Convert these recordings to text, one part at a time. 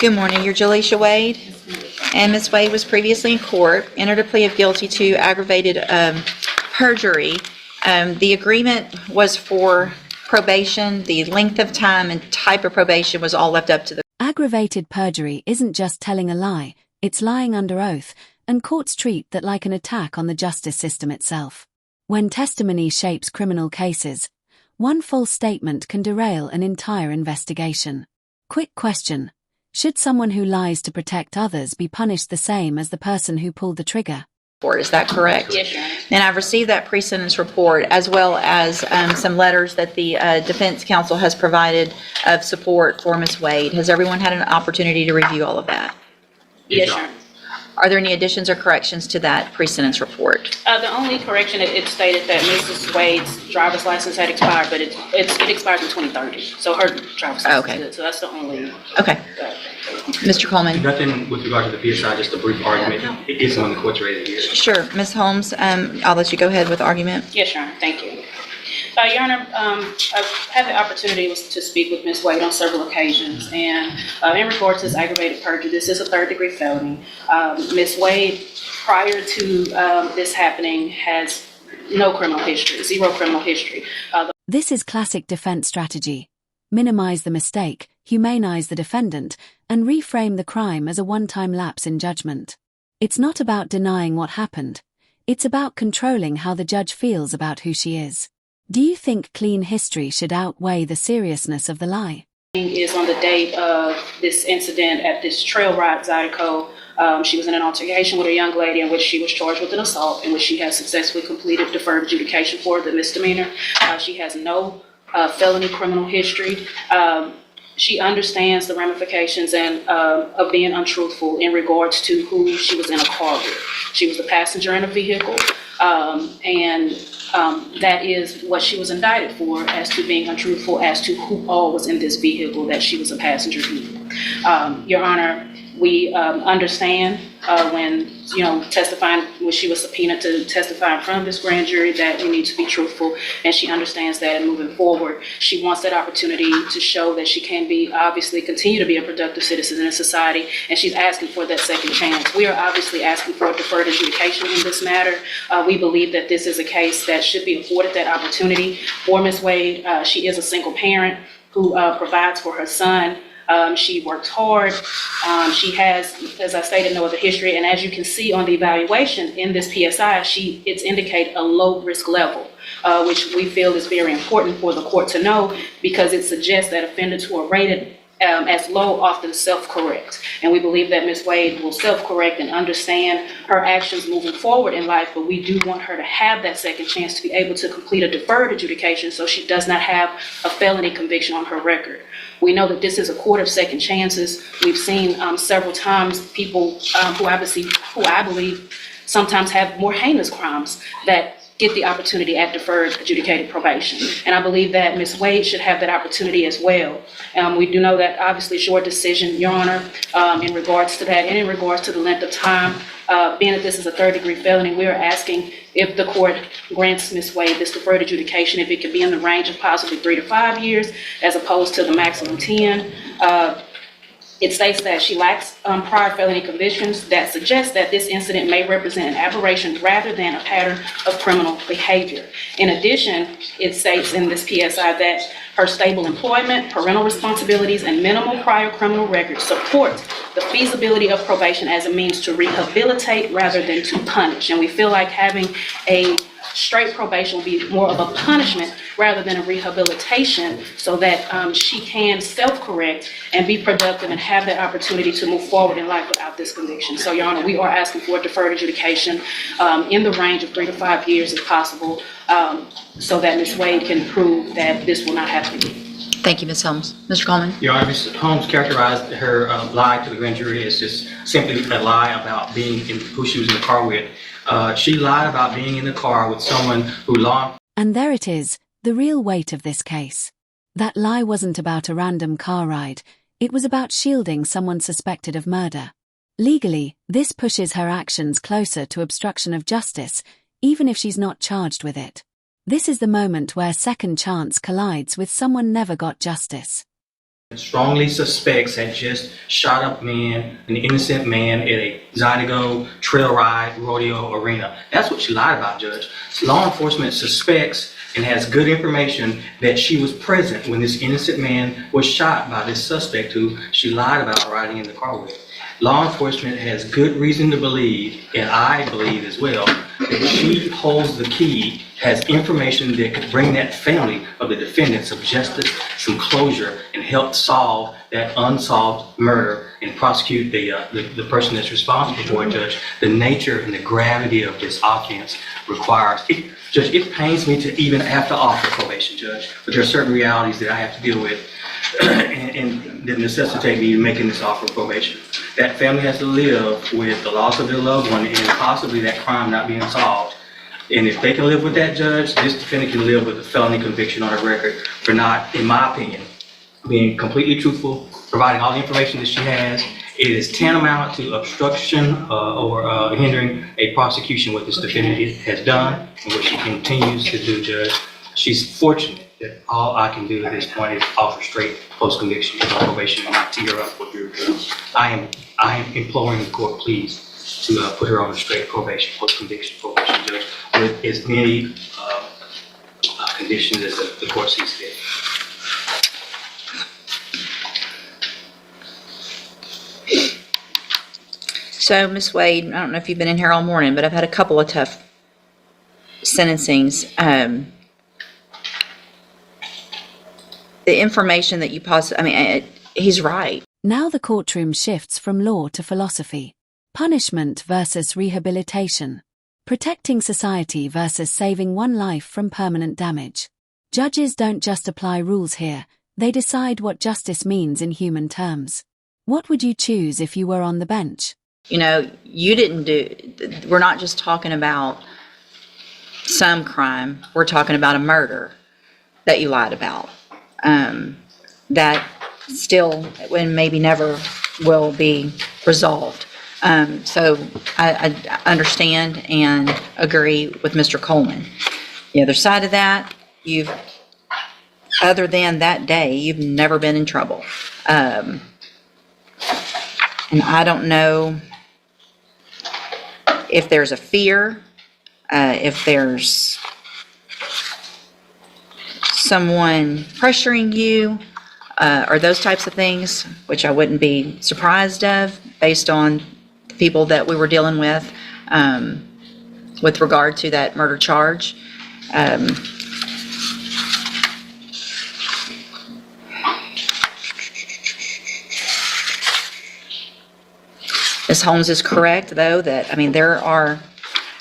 Good morning. You're Jaleisha Wade, and Ms. Wade was previously in court, entered a plea of guilty to aggravated perjury. The agreement was for probation. The length of time and type of probation was all left up to the... Aggravated perjury isn't just telling a lie, it's lying under oath, and courts treat that like an attack on the justice system itself. When testimony shapes criminal cases, one false statement can derail an entire investigation. Quick question. Should someone who lies to protect others be punished the same as the person who pulled the trigger? Is that correct? Yes, Your Honor. And I've received that pre-sentence report as well as some letters that the defense counsel has provided of support for Ms. Wade. Has everyone had an opportunity to review all of that? Yes, Your Honor. Are there any additions or corrections to that pre-sentence report? The only correction, it stated that Mrs. Wade's driver's license had expired, but it expires in 2030. So her driver's license is good. So that's the only... Okay. Mr. Coleman? Nothing with regard to the PSI, just a brief argument. It is on the court's ready to hear. Sure. Ms. Holmes, I'll let you go ahead with the argument. Yes, Your Honor. Thank you. Your Honor, I've had the opportunity to speak with Ms. Wade on several occasions, and in regards to this aggravated perjury, this is a third-degree felony. Ms. Wade, prior to this happening, has no criminal history, zero criminal history. This is classic defense strategy. Minimize the mistake, humanize the defendant, and reframe the crime as a one-time lapse in judgment. It's not about denying what happened. It's about controlling how the judge feels about who she is. Do you think clean history should outweigh the seriousness of the lie? Is on the date of this incident at this trail ride, Zydeco. She was in an altercation with a young lady in which she was charged with an assault, in which she has successfully completed deferred adjudication for the misdemeanor. She has no felony criminal history. She understands the ramifications of being untruthful in regards to who she was in a car with. She was the passenger in a vehicle, and that is what she was indicted for, as to being untruthful as to who all was in this vehicle that she was a passenger in. Your Honor, we understand when testifying, when she was subpoenaed to testify in front of this grand jury, that we need to be truthful, and she understands that. And moving forward, she wants that opportunity to show that she can be, obviously, continue to be a productive citizen in society, and she's asking for that second chance. We are obviously asking for a deferred adjudication in this matter. We believe that this is a case that should be afforded that opportunity for Ms. Wade. She is a single parent who provides for her son. She works hard. She has, as I stated, no other history. And as you can see on the evaluation in this PSI, it's indicate a low risk level, which we feel is very important for the court to know, because it suggests that offenders who are rated as low often self-correct. And we believe that Ms. Wade will self-correct and understand her actions moving forward in life, but we do want her to have that second chance to be able to complete a deferred adjudication so she does not have a felony conviction on her record. We know that this is a court of second chances. We've seen several times people who I believe sometimes have more heinous crimes that get the opportunity at deferred adjudicated probation. And I believe that Ms. Wade should have that opportunity as well. We do know that obviously it's your decision, Your Honor, in regards to that, and in regards to the length of time. Being that this is a third-degree felony, we are asking if the court grants Ms. Wade this deferred adjudication, if it could be in the range of possibly 3 to 5 years, as opposed to the maximum 10. It states that she lacks prior felony convictions that suggest that this incident may represent an aberration rather than a pattern of criminal behavior. In addition, it states in this PSI that her stable employment, parental responsibilities, and minimal prior criminal records support the feasibility of probation as a means to rehabilitate rather than to punish. And we feel like having a straight probation will be more of a punishment rather than a rehabilitation, so that she can self-correct and be productive and have that opportunity to move forward in life without this conviction. So, Your Honor, we are asking for a deferred adjudication in the range of 3 to 5 years if possible, so that Ms. Wade can prove that this will not happen again. Thank you, Ms. Holmes. Mr. Coleman? Your Honor, Ms. Holmes characterized her lie to the grand jury as just simply a lie about being in who she was in the car with. She lied about being in the car with someone who And there it is, the real weight of this case. That lie wasn't about a random car ride, it was about shielding someone suspected of murder. Legally, this pushes her actions closer to obstruction of justice, even if she's not charged with it. This is the moment where second chance collides with someone never got justice. Strongly suspects had just shot up an innocent man at a Zydeco trail ride rodeo arena. That's what she lied about, Judge. Law enforcement suspects and has good information that she was present when this innocent man was shot by this suspect who she lied about riding in the car with. Law enforcement has good reason to believe, and I believe as well, that she holds the key, has information that could bring that family of the defendant some justice, some closure, and help solve that unsolved murder and prosecute the person that's responsible for it, Judge. The nature and the gravity of this offense requires, Judge, it pains me to even have to offer probation, Judge, but there are certain realities that I have to deal with and that necessitate me making this offer of probation. That family has to live with the loss of their loved one and possibly that crime not being solved. And if they can live with that, Judge, this defendant can live with a felony conviction on her record for not, in my opinion, being completely truthful, providing all the information that she has. It is tantamount to obstruction or hindering a prosecution what this defendant has done and what she continues to do, Judge. She's fortunate that all I can do at this point is offer straight post-conviction probation and not tee her up with your judge. I am imploring the court, please, to put her on a straight probation, post-conviction probation, Judge, with as many conditions as the court sees fit. So, Ms. Wade, I don't know if you've been in here all morning, but I've had a couple of tough sentencings. The information that you he's right. Now the courtroom shifts from law to philosophy. Punishment versus rehabilitation. Protecting society versus saving one life from permanent damage. Judges don't just apply rules here, they decide what justice means in human terms. What would you choose if you were on the bench? We're not just talking about some crime, we're talking about a murder that you lied about. That still, when maybe never will be resolved. So I understand and agree with Mr. Coleman. The other side of that, other than that day, you've never been in trouble. And I don't know if there's a fear, if there's someone pressuring you, or those types of things, which I wouldn't be surprised of based on the people that we were dealing with regard to that murder charge. Ms. Holmes is correct, though, that, there are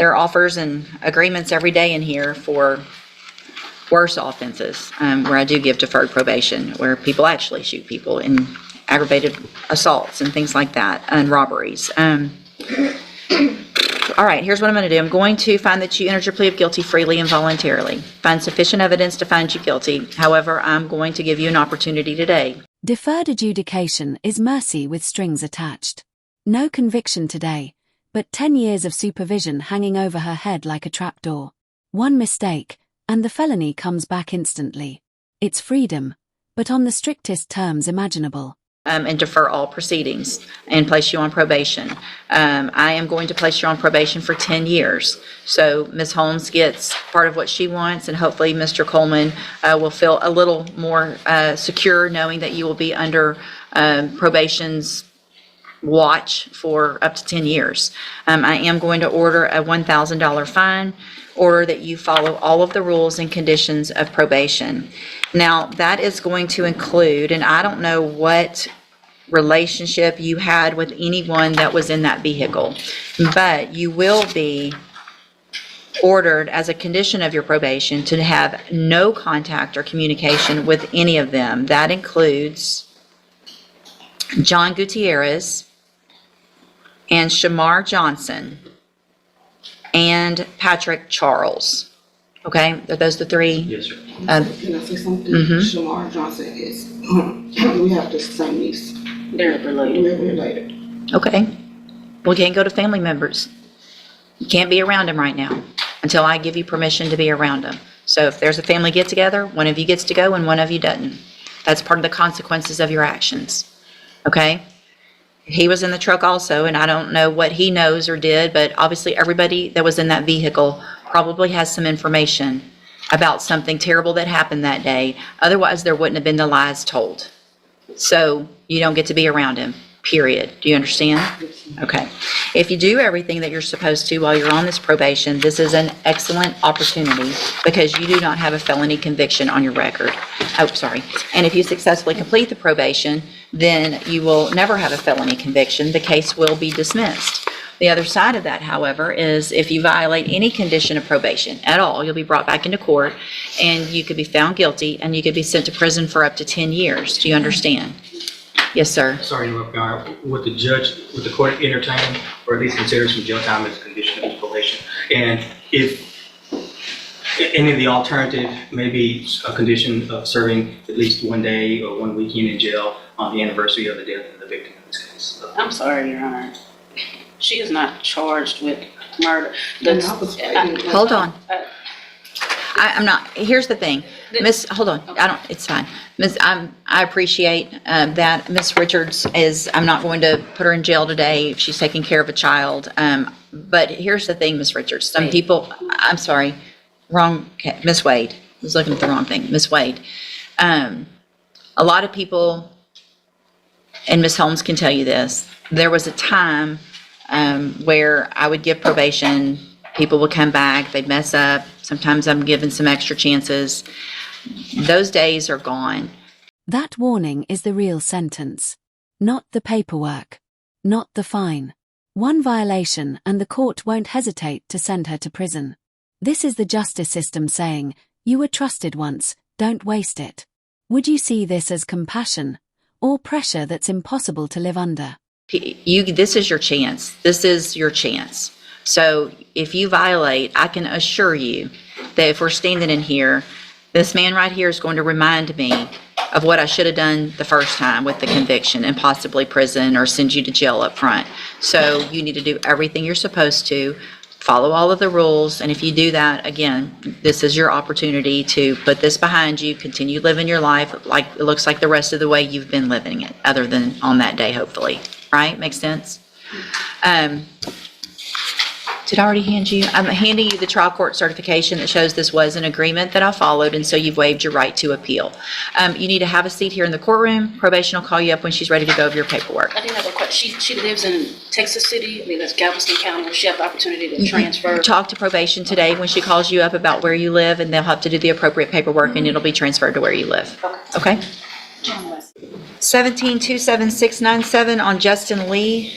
offers and agreements every day in here for worse offenses, where I do give deferred probation, where people actually shoot people in aggravated assaults and things like that, and robberies. All right, here's what I'm going to do. I'm going to find that you entered your plea of guilty freely and voluntarily. Find sufficient evidence to find you guilty. However, I'm going to give you an opportunity today. Deferred adjudication is mercy with strings attached. No conviction today, but 10 years of supervision hanging over her head like a trapdoor. One mistake, and the felony comes back instantly. It's freedom, but on the strictest terms imaginable. And defer all proceedings and place you on probation. I am going to place you on probation for 10 years. So Ms. Holmes gets part of what she wants, and hopefully Mr. Coleman will feel a little more secure knowing that you will be under probation's watch for up to 10 years. I am going to order a $1,000 fine, order that you follow all of the rules and conditions of probation. Now, that is going to include, and I don't know what relationship you had with anyone that was in that vehicle, but you will be ordered as a condition of your probation to have no contact or communication with any of them. That includes John Gutierrez and Shamar Johnson and Patrick Charles. Okay, are those the three? Yes, sir. Can I say something? Shamar Johnson is, we have the same niece. They're related. We're related. Okay. Well, you can't go to family members. You can't be around them right now until I give you permission to be around them. So if there's a family get-together, one of you gets to go and one of you doesn't. That's part of the consequences of your actions, okay? He was in the truck also, and I don't know what he knows or did, but obviously everybody that was in that vehicle probably has some information about something terrible that happened that day. Otherwise, there wouldn't have been the lies told. So you don't get to be around him, period. Do you understand? Okay. If you do everything that you're supposed to while you're on this probation, this is an excellent opportunity because you do not have a felony conviction on your record. Oh, sorry. And if you successfully complete the probation, then you will never have a felony conviction. The case will be dismissed. The other side of that, however, is if you violate any condition of probation at all, you'll be brought back into court and you could be found guilty and you could be sent to prison for up to 10 years. Do you understand? Yes, sir. Sorry to interrupt, Your Honor. Would the court entertain or at least consider some jail time as a condition of probation? And if any of the alternative, maybe a condition of serving at least 1 day or 1 weekend in jail on the anniversary of the death of the victim in this case. I'm sorry, Your Honor. She is not charged with murder. Hold on. I'm not, here's the thing. Miss, hold on. It's fine. Miss, I appreciate that. Miss Richards I'm not going to put her in jail today if she's taking care of a child. But here's the thing, Miss Richards. Some people, I'm sorry, wrong, Miss Wade. I was looking at the wrong thing. Miss Wade. A lot of people, and Miss Holmes can tell you this, there was a time where I would give probation, people would come back, they'd mess up. Sometimes I'm given some extra chances. Those days are gone. That warning is the real sentence. Not the paperwork. Not the fine. One violation and the court won't hesitate to send her to prison. This is the justice system saying, you were trusted once, don't waste it. Would you see this as compassion or pressure that's impossible to live under? This is your chance. This is your chance. So if you violate, I can assure you that if we're standing in here, this man right here is going to remind me of what I should have done the first time with the conviction and possibly prison or send you to jail up front. So you need to do everything you're supposed to, follow all of the rules, and if you do that, again, this is your opportunity to put this behind you, continue living your life like it looks like the rest of the way you've been living it, other than on that day, hopefully. Right? Makes sense? Did I already hand you? I'm handing you the trial court certification that shows this was an agreement that I followed, and so you've waived your right to appeal. You need to have a seat here in the courtroom. Probation will call you up when she's ready to go over your paperwork. I do have a question. She lives in Texas City. I mean, that's Galveston County. Will she have the opportunity to transfer? Talk to probation today when she calls you up about where you live, and they'll have to do the appropriate paperwork, and it'll be transferred to where you live. Okay? 17-27697 on Justin Lee.